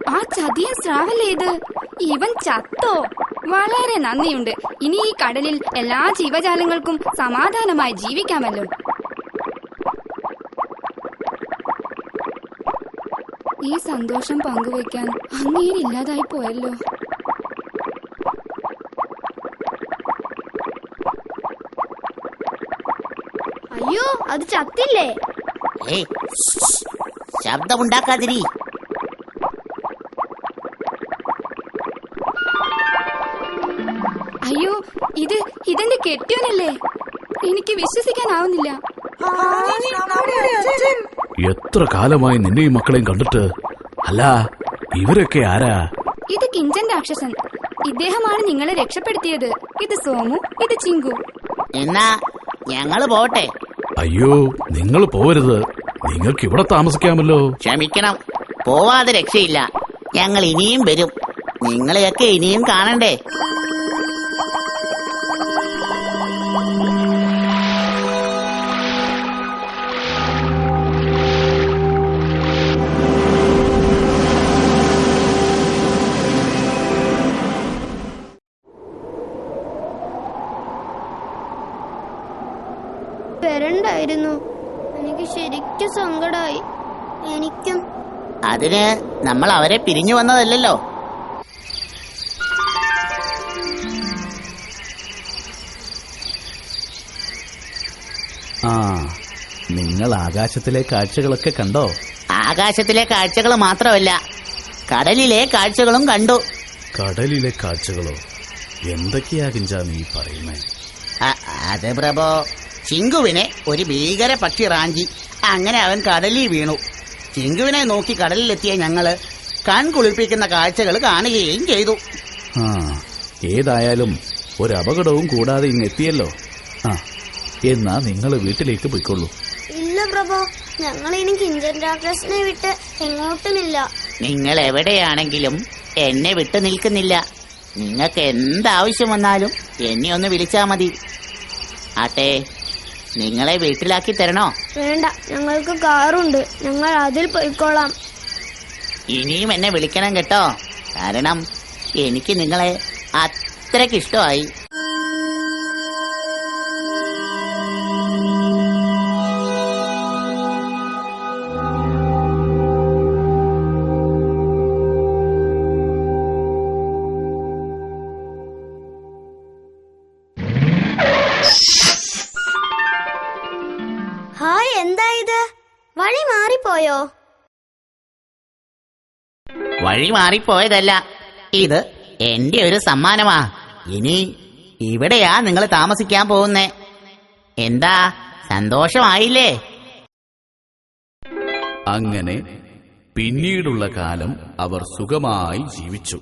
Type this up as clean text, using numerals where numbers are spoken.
ആ ചതിയൻ സ്രാവല്ലേത്? ഇവൻ ചത്തോ? വളരെ നന്ദിയുണ്ട്. ഇനി ഈ കടലിൽ എല്ലാ ജീവജാലങ്ങൾക്കും സമാധാനമായി ജീവിക്കാമല്ലോ. ഈ സന്തോഷം പങ്കുവയ്ക്കാൻ അങ്ങേരില്ലാതായി പോയല്ലോ. അയ്യോ, അത് ചത്തില്ലേ? ശബ്ദമുണ്ടാക്കാതിരി. അയ്യോ, ഇതെന്റെ കെട്ടിയോനല്ലേ? എനിക്ക് വിശ്വസിക്കാനാവുന്നില്ല. എത്ര കാലമായി നിന്നെയും മക്കളെയും കണ്ടിട്ട്. അല്ല, ഇവരൊക്കെ ആരാ? ഇത് കിഞ്ചൻ രാക്ഷസൻ. ഇദ്ദേഹമാണ് നിങ്ങളെ രക്ഷപ്പെടുത്തിയത്. ഇത് സോമു, ഇത് ചിങ്കു. എന്നാ ഞങ്ങള് പോട്ടെ. അയ്യോ, നിങ്ങൾ പോവരുത്. നിങ്ങൾക്ക് ഇവിടെ താമസിക്കാമല്ലോ. ക്ഷമിക്കണം, പോവാതെ രക്ഷയില്ല. ഞങ്ങൾ ഇനിയും വരും. നിങ്ങളെയൊക്കെ ഇനിയും കാണണ്ടേ? വരണ്ടായിരുന്നു. എനിക്ക് ശരിക്കും സങ്കടായി. എനിക്കും. അതിന് നമ്മൾ അവരെ പിരിഞ്ഞു വന്നതല്ലോ. ആ, നിങ്ങൾ ആകാശത്തിലെ കാഴ്ചകളൊക്കെ കണ്ടോ? ആകാശത്തിലെ കാഴ്ചകൾ മാത്രമല്ല, കടലിലെ കാഴ്ചകളും കണ്ടു. കടലിലെ കാഴ്ചകളോ? എന്തൊക്കെയാ കിഞ്ചാ നീ പറയുന്നേ? അതെ പ്രഭോ, ചിങ്കുവിനെ ഒരു ഭീകര പക്ഷി റാഞ്ചി. അങ്ങനെ അവൻ കടലിൽ വീണു. ചിങ്കുവിനെ നോക്കി കടലിലെത്തിയ ഞങ്ങള് കൺകുളിർപ്പിക്കുന്ന കാഴ്ചകൾ കാണുകയും ചെയ്തു. ആ, ഏതായാലും ഒരു അപകടവും കൂടാതെ ഇങ്ങെത്തിയല്ലോ. ആ, എന്നാ നിങ്ങൾ വീട്ടിലേക്ക് പോയിക്കൊള്ളൂ. ഇല്ല പ്രഭോ, ഞങ്ങൾ ഇനി കിഞ്ചൻ രാക്ഷസനെ വിട്ട് എങ്ങോട്ടുമില്ല. നിങ്ങൾ എവിടെയാണെങ്കിലും എന്നെ വിട്ടു നിൽക്കുന്നില്ല. നിങ്ങൾക്ക് എന്താവശ്യം വന്നാലും എന്നെ ഒന്ന് വിളിച്ചാ മതി. ആട്ടെ, നിങ്ങളെ വീട്ടിലാക്കി തരണോ? വേണ്ട, ഞങ്ങൾക്ക് കാറുണ്ട്. ഞങ്ങൾ അതിൽ പോയിക്കോളാം. ഇനിയും എന്നെ വിളിക്കണം കേട്ടോ. കാരണം എനിക്ക് നിങ്ങളെ അത്രയ്ക്ക് ഇഷ്ടമായി. ഹായ്, എന്താ ഇത്? വഴി മാറിപ്പോയോ? വഴി മാറിപ്പോയതല്ല, ഇത് എന്റെ ഒരു സമ്മാനമാ. ഇനി ഇവിടെയാ നിങ്ങൾ താമസിക്കാൻ പോകുന്നേ. എന്താ, സന്തോഷമായില്ലേ? അങ്ങനെ പിന്നീടുള്ള കാലം അവർ സുഖമായി ജീവിച്ചു.